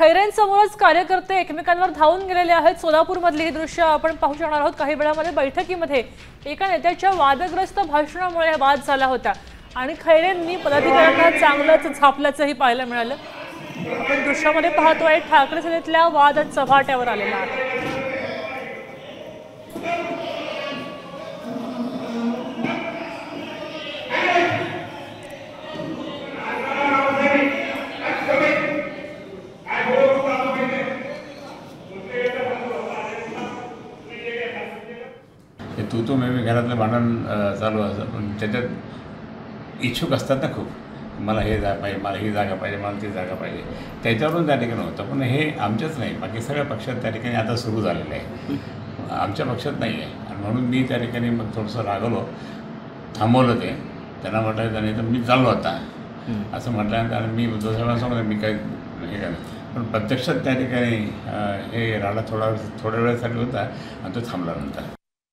खैरेंसमोरच कार्यकर्ते एकमेकांवर धावून गेलेले आहेत। सोलापूरमधली ही दृश्य आपण पाहू शकणार आहोत। काही वेळामध्ये बैठकीमध्ये एका नेत्याच्या वादग्रस्त भाषणामुळे वाद झाला होता आणि खैरेंनी पदाधिकाऱ्यांना चांगलंच झापल्याचंही पाहायला मिळालं। आपण दृश्यामध्ये पाहतोय ठाकरे सेनेतल्या वाद चव्हाट्यावर आलेला आहे। तू मी घरातलं भांडण चालू असतं, पण त्याच्यात इच्छुक असतात ना खूप, मला हे जागा पाहिजे, मला ही जागा पाहिजे, मला ती जागा पाहिजे, त्याच्यावरून त्या ठिकाणी होतं। पण हे आमच्याच नाही, बाकी सगळ्या पक्षात त्या ठिकाणी आता सुरू झालेलं आहे, आमच्या पक्षात नाही आहे। आणि म्हणून मी त्या ठिकाणी मग थोडंसं रागवलो, थांबवलं ते। त्यांना म्हटलं त्याने तर मी चाललो आता असं म्हटल्यानंतर, आणि मी उद्धव साहेबांना सांगतो मी काही हे काय, पण प्रत्यक्षात त्या ठिकाणी हे राडा थोड्या वेळासाठी होता आणि तो थांबला नंतर।